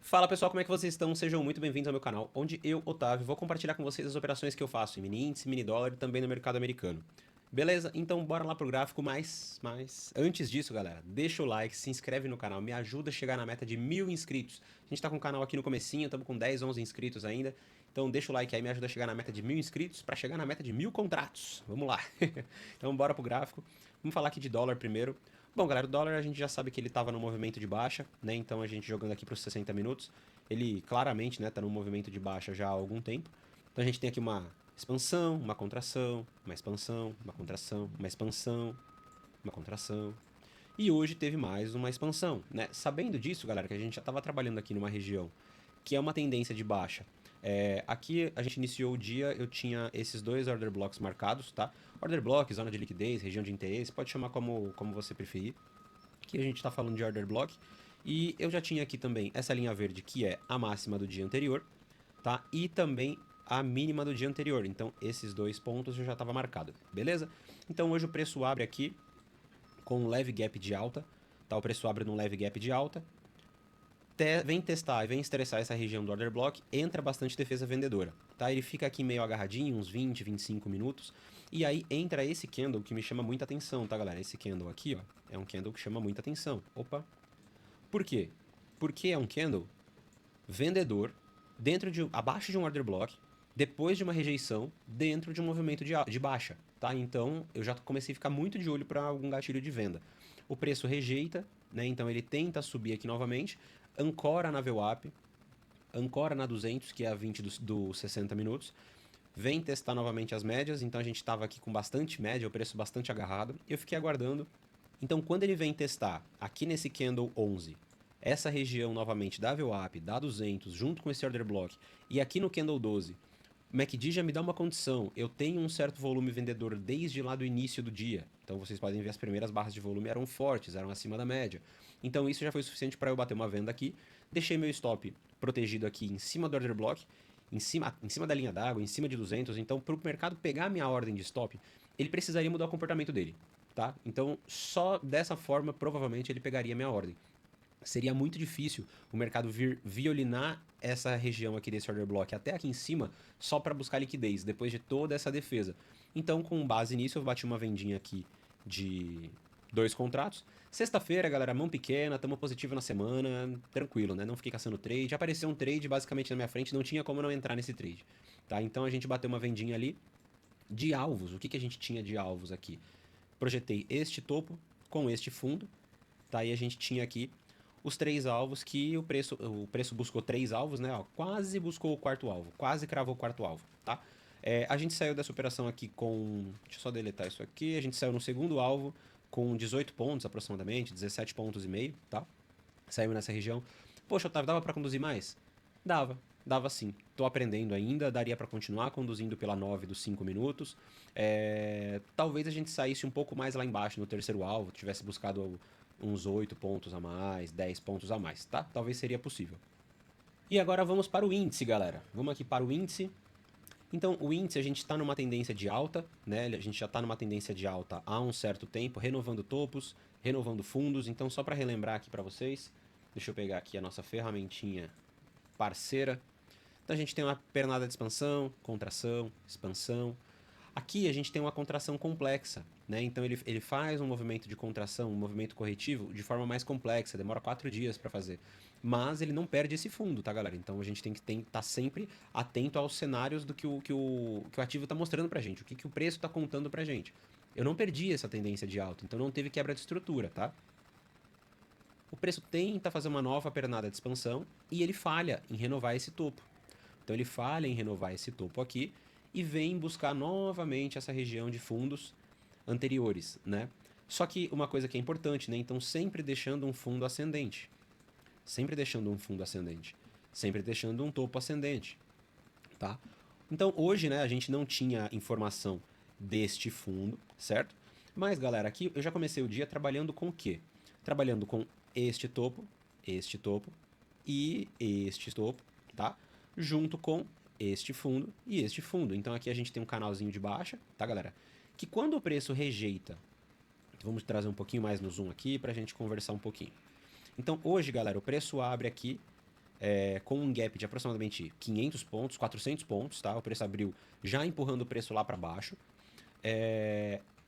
Fala pessoal, como é que vocês estão? Sejam muito bem-vindos ao meu canal, onde eu, Otávio, vou compartilhar com vocês as operações que eu faço em mini índice, mini dólar e também no mercado americano. Beleza? Então bora lá pro gráfico, mas antes disso, galera, deixa o like, se inscreve no canal, me ajuda a chegar na meta de 1000 inscritos. A gente tá com o canal aqui no comecinho, estamos com 10, 11 inscritos ainda, então deixa o like aí, me ajuda a chegar na meta de 1000 inscritos para chegar na meta de 1000 contratos. Vamos lá. Então bora pro gráfico. Vamos falar aqui de dólar primeiro. Bom, galera, o dólar a gente já sabe que ele estava no movimento de baixa, né? Então a gente jogando aqui para os 60 minutos, ele claramente, né, tá no movimento de baixa já há algum tempo. Então a gente tem aqui uma expansão, uma contração, uma expansão, uma contração, uma expansão, uma contração. E hoje teve mais uma expansão, né? Sabendo disso, galera, que a gente já estava trabalhando aqui numa região que é uma tendência de baixa. Aqui a gente iniciou o dia, eu tinha esses dois order blocks marcados, tá? Order block, zona de liquidez, região de interesse, pode chamar como você preferir. Aqui a gente está falando de order block. E eu já tinha aqui também essa linha verde, que é a máxima do dia anterior, tá? E também a mínima do dia anterior. Então, esses dois pontos eu já estava marcado, beleza? Então, hoje o preço abre aqui com um leve gap de alta, tá? O preço abre num leve gap de alta, vem testar e vem estressar essa região do order block, entra bastante defesa vendedora, tá? Ele fica aqui meio agarradinho, uns 20, 25 minutos, e aí entra esse candle que me chama muita atenção, tá, galera? Esse candle aqui, ó, é um candle que chama muita atenção. Opa! Por quê? Porque é um candle vendedor abaixo de um order block, depois de uma rejeição, dentro de um movimento de baixa, tá? Então, eu já comecei a ficar muito de olho para algum gatilho de venda. O preço rejeita, né? Então ele tenta subir aqui novamente, ancora na VWAP, ancora na 200, que é a 20 dos 60 minutos, vem testar novamente as médias, então a gente estava aqui com bastante média, o preço bastante agarrado, eu fiquei aguardando. Então quando ele vem testar aqui nesse candle 11, essa região novamente da VWAP, da 200, junto com esse order block, e aqui no candle 12, o MACD já me dá uma condição, eu tenho um certo volume vendedor desde lá do início do dia, então vocês podem ver as primeiras barras de volume eram fortes, eram acima da média, então isso já foi suficiente para eu bater uma venda aqui, deixei meu stop protegido aqui em cima do order block, em cima da linha d'água, em cima de 200, então para o mercado pegar a minha ordem de stop, ele precisaria mudar o comportamento dele, tá? Então só dessa forma provavelmente ele pegaria a minha ordem. Seria muito difícil o mercado vir violinar essa região aqui desse order block até aqui em cima só para buscar liquidez, depois de toda essa defesa. Então, com base nisso, eu bati uma vendinha aqui de dois contratos. Sexta-feira, galera, mão pequena, tamo positivo na semana, tranquilo, né? Não fiquei caçando trade. Apareceu um trade basicamente na minha frente, não tinha como não entrar nesse trade, tá? Então a gente bateu uma vendinha ali de alvos. O que a gente tinha de alvos aqui? Projetei este topo com este fundo, tá? E a gente tinha aqui os três alvos que o preço buscou três alvos, né? Ó, quase buscou o quarto alvo, quase cravou o quarto alvo, tá? A gente saiu dessa operação aqui com. Deixa eu só deletar isso aqui. A gente saiu no segundo alvo com 18 pontos aproximadamente, 17 pontos e meio, tá? Saímos nessa região. Poxa, Otávio, dava para conduzir mais? Dava sim. Tô aprendendo ainda, daria para continuar conduzindo pela 9 dos 5 minutos. Talvez a gente saísse um pouco mais lá embaixo no terceiro alvo, tivesse buscado uns 8 pontos a mais, 10 pontos a mais, tá? Talvez seria possível. E agora vamos para o índice, galera. Vamos aqui para o índice. Então, o índice a gente está numa tendência de alta, né? A gente já está numa tendência de alta há um certo tempo, renovando topos, renovando fundos. Então, só para relembrar aqui para vocês, deixa eu pegar aqui a nossa ferramentinha parceira. Então, a gente tem uma pernada de expansão, contração, expansão. Aqui a gente tem uma contração complexa, né? Então ele faz um movimento de contração, um movimento corretivo de forma mais complexa, demora 4 dias para fazer. Mas ele não perde esse fundo, tá, galera? Então a gente tem que estar sempre atento aos cenários do que o ativo está mostrando pra gente, o que o preço está contando pra gente. Eu não perdi essa tendência de alta, então não teve quebra de estrutura, tá? O preço tenta fazer uma nova pernada de expansão e ele falha em renovar esse topo. Então ele falha em renovar esse topo aqui e vem buscar novamente essa região de fundos anteriores, né? Só que uma coisa que é importante, né? Então sempre deixando um fundo ascendente, sempre deixando um fundo ascendente, sempre deixando um topo ascendente, tá? Então hoje, né, a gente não tinha informação deste fundo, certo? Mas galera, aqui eu já comecei o dia trabalhando com o quê? Trabalhando com este topo e este topo, tá? Junto com este fundo e este fundo. Então aqui a gente tem um canalzinho de baixa, tá, galera? Que quando o preço rejeita, vamos trazer um pouquinho mais no zoom aqui para a gente conversar um pouquinho. Então hoje, galera, o preço abre aqui com um gap de aproximadamente 500 pontos, 400 pontos, tá? O preço abriu já empurrando o preço lá para baixo.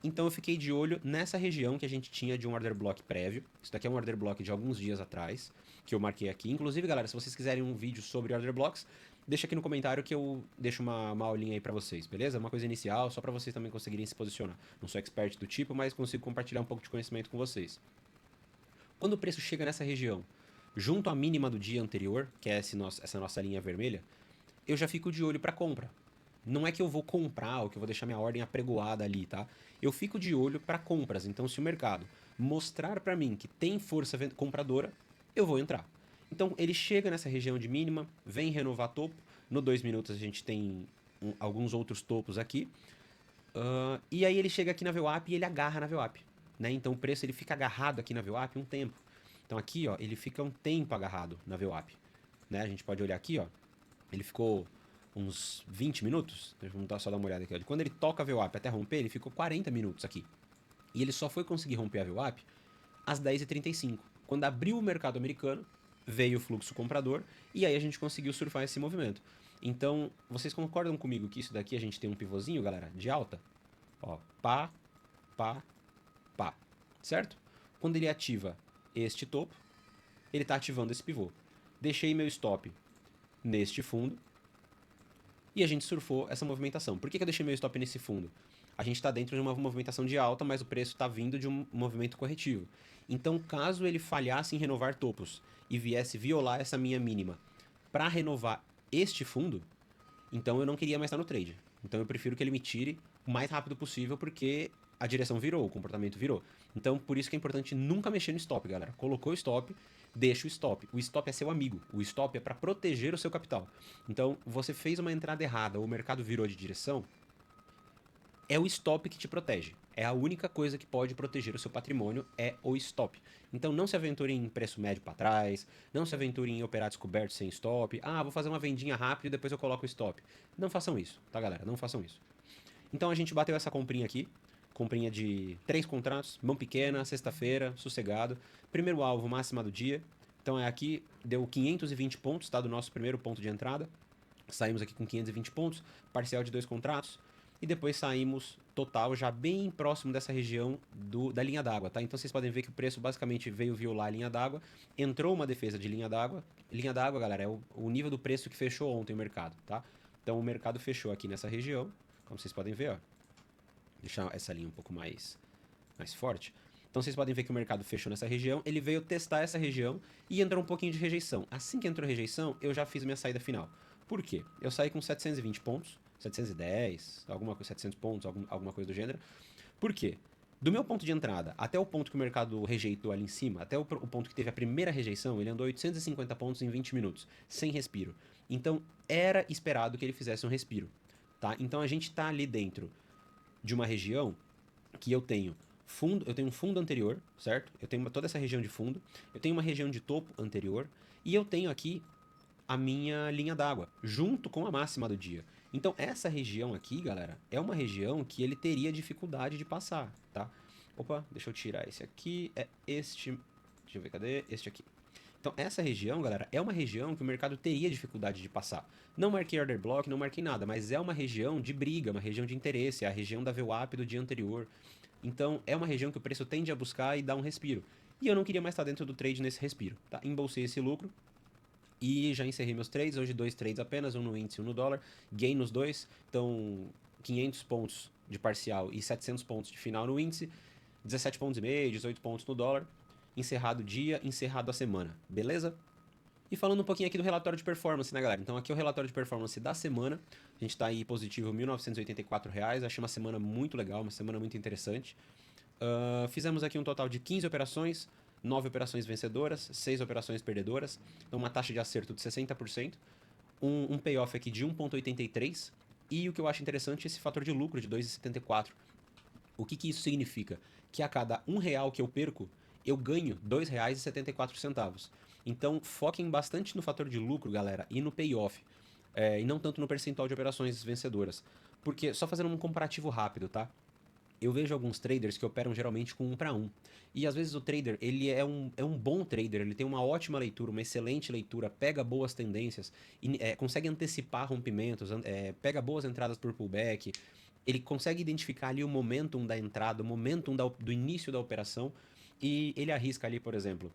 Então eu fiquei de olho nessa região que a gente tinha de um order block prévio. Isso daqui é um order block de alguns dias atrás, que eu marquei aqui. Inclusive, galera, se vocês quiserem um vídeo sobre order blocks, deixa aqui no comentário que eu deixo uma aulinha aí pra vocês, beleza? Uma coisa inicial, só pra vocês também conseguirem se posicionar. Não sou expert do tipo, mas consigo compartilhar um pouco de conhecimento com vocês. Quando o preço chega nessa região, junto à mínima do dia anterior, que é essa nossa linha vermelha, eu já fico de olho para compra. Não é que eu vou comprar ou que eu vou deixar minha ordem apregoada ali, tá? Eu fico de olho para compras. Então, se o mercado mostrar para mim que tem força compradora, eu vou entrar. Então, ele chega nessa região de mínima, vem renovar topo. No 2 minutos a gente tem alguns outros topos aqui. E aí ele chega aqui na VWAP e ele agarra na VWAP. Né? Então, o preço ele fica agarrado aqui na VWAP um tempo. Então, aqui, ó, ele fica um tempo agarrado na VWAP. Né? A gente pode olhar aqui, ó. Ele ficou uns 20 minutos. Vamos só dar uma olhada aqui. Ó. Quando ele toca a VWAP até romper, ele ficou 40 minutos aqui. E ele só foi conseguir romper a VWAP às 10h35. Quando abriu o mercado americano, veio o fluxo comprador e aí a gente conseguiu surfar esse movimento. Então, vocês concordam comigo que isso daqui a gente tem um pivôzinho, galera, de alta? Ó, pá, pá, pá. Certo? Quando ele ativa este topo, ele está ativando esse pivô. Deixei meu stop neste fundo e a gente surfou essa movimentação. Por que eu deixei meu stop nesse fundo? A gente está dentro de uma movimentação de alta, mas o preço está vindo de um movimento corretivo. Então, caso ele falhasse em renovar topos e viesse violar essa minha mínima para renovar este fundo, então eu não queria mais estar no trade. Então eu prefiro que ele me tire o mais rápido possível, porque a direção virou, o comportamento virou. Então, por isso que é importante nunca mexer no stop, galera. Colocou o stop, deixa o stop. O stop é seu amigo. O stop é para proteger o seu capital. Então, você fez uma entrada errada, ou o mercado virou de direção, é o stop que te protege. É a única coisa que pode proteger o seu patrimônio, é o stop. Então não se aventure em preço médio para trás, não se aventure em operar descoberto sem stop. Ah, vou fazer uma vendinha rápida e depois eu coloco o stop. Não façam isso, tá, galera? Não façam isso. Então a gente bateu essa comprinha aqui, comprinha de 3 contratos, mão pequena, sexta-feira, sossegado. Primeiro alvo, máxima do dia. Então é aqui, deu 520 pontos, tá? Do nosso primeiro ponto de entrada. Saímos aqui com 520 pontos, parcial de 2 contratos. E depois saímos total já bem próximo dessa região da linha d'água, tá? Então vocês podem ver que o preço basicamente veio violar a linha d'água, entrou uma defesa de linha d'água. Linha d'água, galera, é o nível do preço que fechou ontem o mercado, tá? Então o mercado fechou aqui nessa região, como vocês podem ver, ó. Deixar essa linha um pouco mais forte. Então vocês podem ver que o mercado fechou nessa região, ele veio testar essa região e entrou um pouquinho de rejeição. Assim que entrou rejeição, eu já fiz minha saída final. Por quê? Eu saí com 720 pontos, 710, alguma coisa, 700 pontos, alguma coisa do gênero. Por quê? Do meu ponto de entrada até o ponto que o mercado rejeitou ali em cima, até o ponto que teve a primeira rejeição, ele andou 850 pontos em 20 minutos, sem respiro. Então, era esperado que ele fizesse um respiro, tá? Então, a gente tá ali dentro de uma região que eu tenho um fundo anterior, certo? Eu tenho toda essa região de fundo, eu tenho uma região de topo anterior, e eu tenho aqui a minha linha d'água, junto com a máxima do dia. Então, essa região aqui, galera, é uma região que ele teria dificuldade de passar, tá? Opa, deixa eu tirar esse aqui, é este... Deixa eu ver, cadê? Este aqui. Então, essa região, galera, é uma região que o mercado teria dificuldade de passar. Não marquei order block, não marquei nada, mas é uma região de briga, uma região de interesse, é a região da VWAP do dia anterior. Então, é uma região que o preço tende a buscar e dar um respiro. E eu não queria mais estar dentro do trade nesse respiro, tá? Embolsei esse lucro e já encerrei meus trades. Hoje 2 trades apenas, um no índice e um no dólar. Gain nos dois, então 500 pontos de parcial e 700 pontos de final no índice. 17 pontos e meio, 18 pontos no dólar. Encerrado o dia, encerrado a semana, beleza? E falando um pouquinho aqui do relatório de performance, né, galera? Então aqui é o relatório de performance da semana. A gente tá aí positivo R$ 1.984. Achei uma semana muito legal, uma semana muito interessante. Fizemos aqui um total de 15 operações, 9 operações vencedoras, 6 operações perdedoras. Então uma taxa de acerto de 60%. Um payoff aqui de 1,83. E o que eu acho interessante é esse fator de lucro de 2,74. O que isso significa? Que a cada R$ 1 que eu perco, eu ganho R$ 2,74. Então, foquem bastante no fator de lucro, galera, e no payoff. E não tanto no percentual de operações vencedoras. Porque, só fazendo um comparativo rápido, tá? Eu vejo alguns traders que operam geralmente com 1 para 1. E às vezes o trader, ele é um bom trader, ele tem uma ótima leitura, uma excelente leitura, pega boas tendências, consegue antecipar rompimentos, pega boas entradas por pullback, ele consegue identificar ali o momentum da entrada, o momentum do início da operação, e ele arrisca ali, por exemplo,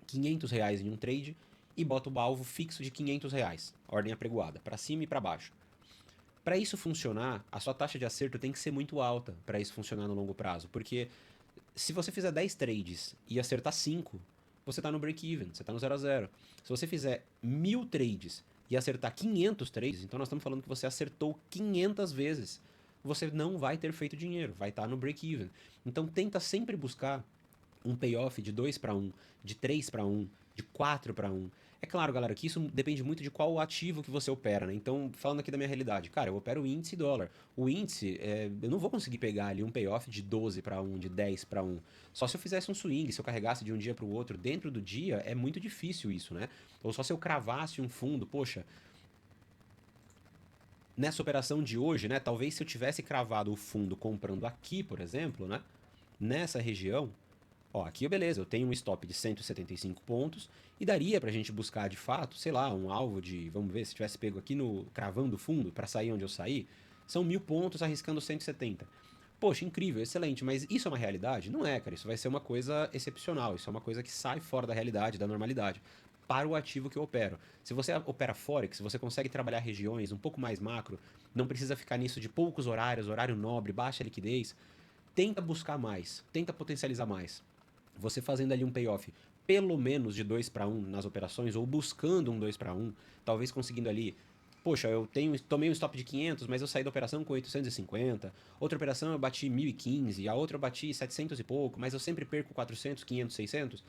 R$ 500 em um trade e bota o alvo fixo de R$ 500, ordem apregoada, para cima e para baixo. Para isso funcionar, a sua taxa de acerto tem que ser muito alta para isso funcionar no longo prazo, porque se você fizer 10 trades e acertar 5, você está no break-even, você está no 0 a 0. Se você fizer 1000 trades e acertar 500 trades, então nós estamos falando que você acertou 500 vezes, você não vai ter feito dinheiro, vai estar no break-even. Então tenta sempre buscar um payoff de 2 para 1, de 3 para 1, de 4 para 1. É claro, galera, que isso depende muito de qual ativo que você opera, né? Então, falando aqui da minha realidade, cara, eu opero o índice dólar. O índice, eu não vou conseguir pegar ali um payoff de 12 para 1, de 10 para 1. Só se eu fizesse um swing, se eu carregasse de um dia para o outro dentro do dia, é muito difícil isso, né? Ou só se eu cravasse um fundo, poxa, nessa operação de hoje, né? Talvez se eu tivesse cravado o fundo comprando aqui, por exemplo, né? Nessa região, ó, aqui beleza, eu tenho um stop de 175 pontos e daria pra gente buscar de fato, sei lá, um alvo de, vamos ver, se tivesse pego aqui no cravando fundo para sair onde eu saí, são 1000 pontos arriscando 170. Poxa, incrível, excelente, mas isso é uma realidade? Não é, cara, isso vai ser uma coisa excepcional, isso é uma coisa que sai fora da realidade, da normalidade, para o ativo que eu opero. Se você opera Forex, você consegue trabalhar regiões um pouco mais macro, não precisa ficar nisso de poucos horários, horário nobre, baixa liquidez, tenta buscar mais, tenta potencializar mais. Você fazendo ali um payoff pelo menos de 2 para 1 nas operações, ou buscando um 2 para 1, talvez conseguindo ali, poxa, tomei um stop de 500, mas eu saí da operação com 850, outra operação eu bati 1015, a outra eu bati 700 e pouco, mas eu sempre perco 400, 500, 600.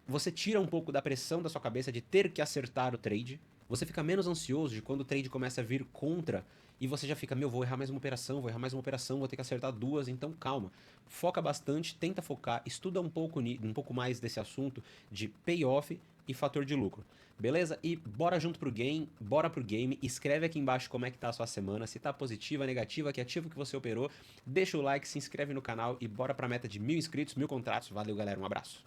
Você tira um pouco da pressão da sua cabeça de ter que acertar o trade, você fica menos ansioso de quando o trade começa a vir contra e você já fica, meu, vou errar mais uma operação, vou errar mais uma operação, vou ter que acertar duas, então calma. Foca bastante, tenta focar, estuda um pouco mais desse assunto de payoff e fator de lucro. Beleza? E bora junto pro game, bora pro game, escreve aqui embaixo como é que tá a sua semana, se tá positiva, negativa, que ativo que você operou, deixa o like, se inscreve no canal e bora pra meta de 1000 inscritos, 1000 contratos. Valeu, galera, um abraço.